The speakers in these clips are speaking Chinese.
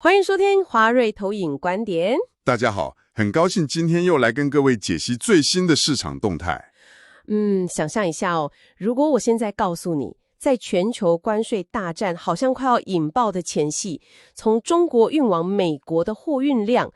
欢迎收听华瑞投影观点。大家好，很高兴今天又来跟各位解析最新的市场动态。想象一下哦，如果我现在告诉你，在全球关税大战好像快要引爆的前夕，从中国运往美国的货运量，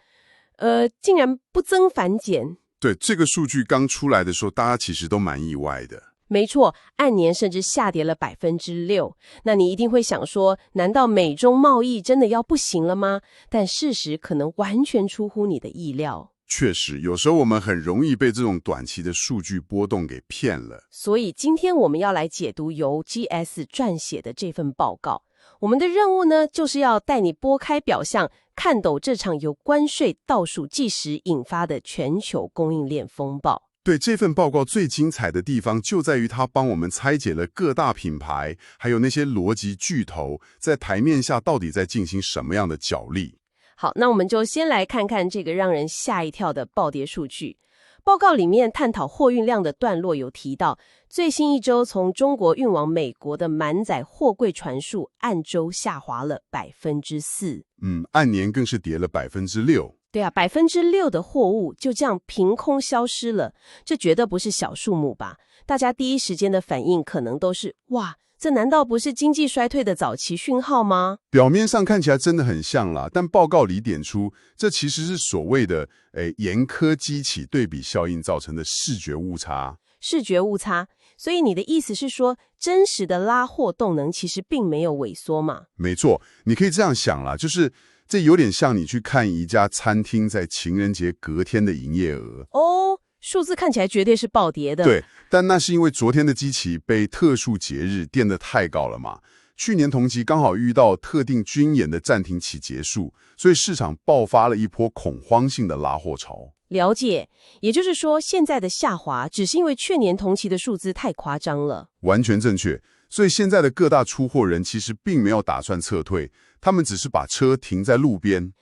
竟然不增反减。对，这个数据刚出来的时候，大家其实都蛮意外的。没错，按年甚至下跌了6%。那你一定会想说，难道美中贸易真的要不行了吗？但事实可能完全出乎你的意料。确实，有时候我们很容易被这种短期的数据波动给骗了。所以今天我们要来解读由 GS 撰写的这份报告。我们的任务呢，就是要带你拨开表象，看懂这场由关税倒数计时引发的全球供应链风暴。对，这份报告最精彩的地方就在于它帮我们拆解了各大品牌，还有那些逻辑巨头在台面下到底在进行什么样的角力。好，那我们就先来看看这个让人吓一跳的暴跌数据。报告里面探讨货运量的段落有提到，最新一周从中国运往美国的满载货柜船数按周下滑了4%。按年更是跌了6%。对啊，6%的货物就这样凭空消失了，这绝对不是小数目吧？大家第一时间的反应可能都是，哇，这难道不是经济衰退的早期讯号吗？表面上看起来真的很像啦，但报告里点出，这其实是所谓的严苛激起对比效应造成的视觉误差。视觉误差，所以你的意思是说，真实的拉货动能其实并没有萎缩嘛？没错，你可以这样想啦，就是这有点像你去看一家餐厅在情人节隔天的营业额。哦，数字看起来绝对是暴跌的。对，但那是因为昨天的基期被特殊节日垫得太高了嘛。去年同期刚好遇到特定军演的暂停期结束，所以市场爆发了一波恐慌性的拉货潮。了解，也就是说，现在的下滑只是因为去年同期的数字太夸张了。完全正确。所以现在的各大出货人其实并没有打算撤退，他们只是把车停在路边。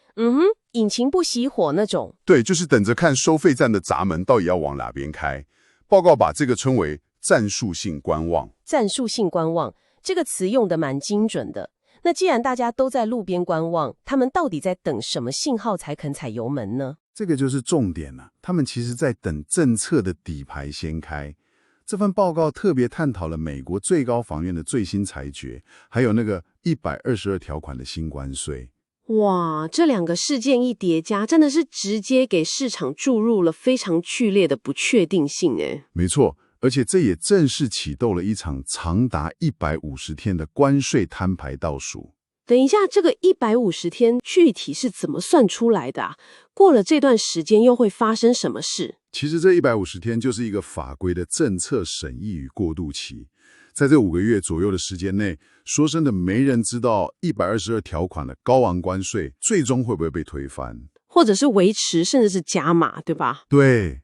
引擎不熄火那种。对，就是等着看收费站的闸门到底要往哪边开。报告把这个称为战术性观望。战术性观望这个词用得蛮精准的。那既然大家都在路边观望，他们到底在等什么信号才肯踩油门呢？这个就是重点了，他们其实在等政策的底牌掀开。这份报告特别探讨了美国最高法院的最新裁决，还有那个122条款的新关税。哇，这两个事件一叠加，真的是直接给市场注入了非常剧烈的不确定性诶。没错，而且这也正式启动了一场长达150天的关税摊牌倒数。等一下，这个150天具体是怎么算出来的啊？过了这段时间又会发生什么事？其实这150天就是一个法规的政策审议与过渡期，在这5个月左右的时间内，说真的没人知道122条款的高昂关税最终会不会被推翻，或者是维持，甚至是加码，对吧？对，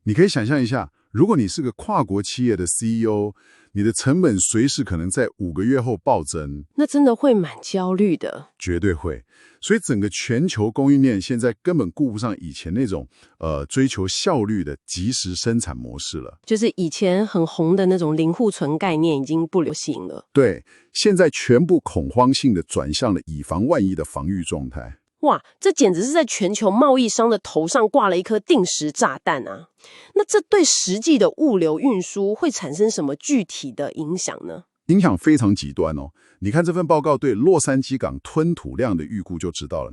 你可以想象一下，如果你是个跨国企业的 CEO， 你的成本随时可能在5个月后暴增，那真的会蛮焦虑的。绝对会。所以整个全球供应链现在根本顾不上以前那种追求效率的即时生产模式了。就是以前很红的那种零库存概念已经不流行了。对，现在全部恐慌性的转向了以防万一的防御状态。哇，这简直是在全球贸易商的头上挂了一颗定时炸弹啊！那这对实际的物流运输会产生什么具体的影响呢？影响非常极端哦。你看这份报告对洛杉矶港吞吐量的预估就知道了。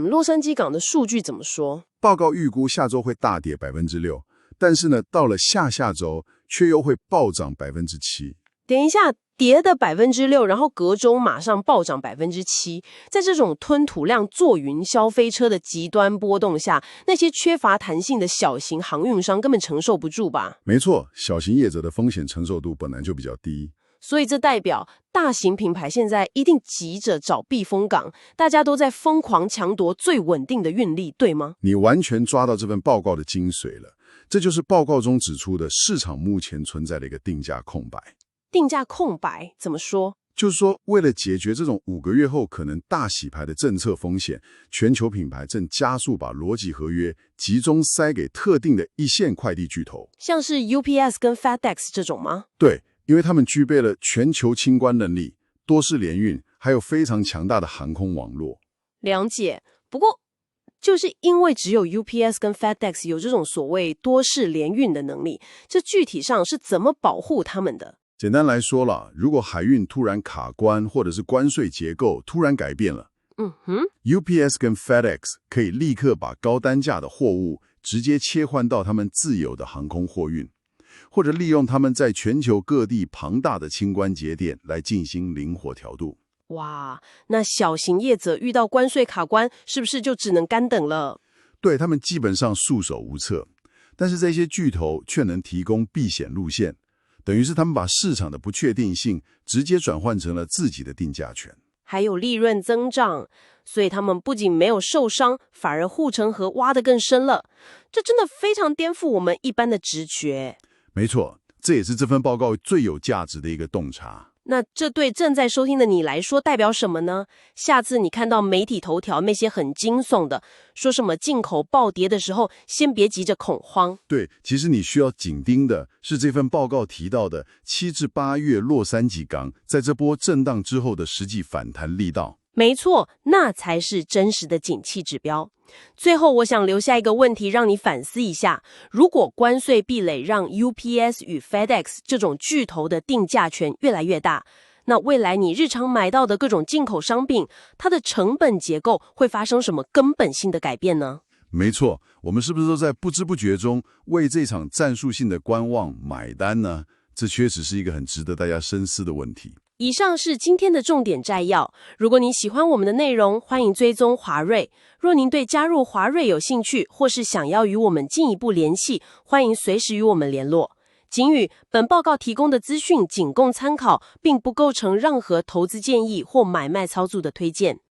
洛杉矶港的数据怎么说？报告预估下周会大跌6%，但是呢，到了下周却又会暴涨7%。等一下，跌的6%，然后隔周马上暴涨7%。在这种吞吐量坐云霄飞车的极端波动下，那些缺乏弹性的小型航运商根本承受不住吧？没错，小型业者的风险承受度本来就比较低。所以这代表大型品牌现在一定急着找避风港，大家都在疯狂抢夺最稳定的运力，对吗？你完全抓到这份报告的精髓了，这就是报告中指出的市场目前存在的一个定价空白。定价空白怎么说？就是说，为了解决这种5个月后可能大洗牌的政策风险，全球品牌正加速把逻辑合约集中塞给特定的一线快递巨头，像是 UPS 跟 FedEx 这种吗？对，因为他们具备了全球清关能力、多式联运，还有非常强大的航空网络。了解。不过，就是因为只有 UPS 跟 FedEx 有这种所谓多式联运的能力，这具体上是怎么保护他们的？简单来说了，如果海运突然卡关，或者是关税结构突然改变了，UPS 跟 FedEx 可以立刻把高单价的货物直接切换到他们自有的航空货运，或者利用他们在全球各地庞大的清关节点来进行灵活调度。哇，那小型业者遇到关税卡关，是不是就只能干等了？对，他们基本上束手无策，但是这些巨头却能提供避险路线，等于是他们把市场的不确定性直接转换成了自己的定价权，还有利润增长，所以他们不仅没有受伤，反而护城河挖得更深了。这真的非常颠覆我们一般的直觉。没错，这也是这份报告最有价值的一个洞察。那这对正在收听的你来说代表什么呢？下次你看到媒体头条那些很惊悚的，说什么进口暴跌的时候，先别急着恐慌。对，其实你需要紧盯的是这份报告提到的7至8月洛杉矶港在这波震荡之后的实际反弹力道。没错，那才是真实的景气指标。最后，我想留下一个问题让你反思一下：如果关税壁垒让 UPS 与 FedEx 这种巨头的定价权越来越大，那未来你日常买到的各种进口商品，它的成本结构会发生什么根本性的改变呢？没错，我们是不是都在不知不觉中为这场战术性的观望买单呢？这确实是一个很值得大家深思的问题。以上是今天的重点摘要。如果你喜欢我们的内容，欢迎追踪华瑞。若您对加入华瑞有兴趣，或是想要与我们进一步联系，欢迎随时与我们联络。警语：本报告提供的资讯仅供参考，并不构成任何投资建议或买卖操作的推荐。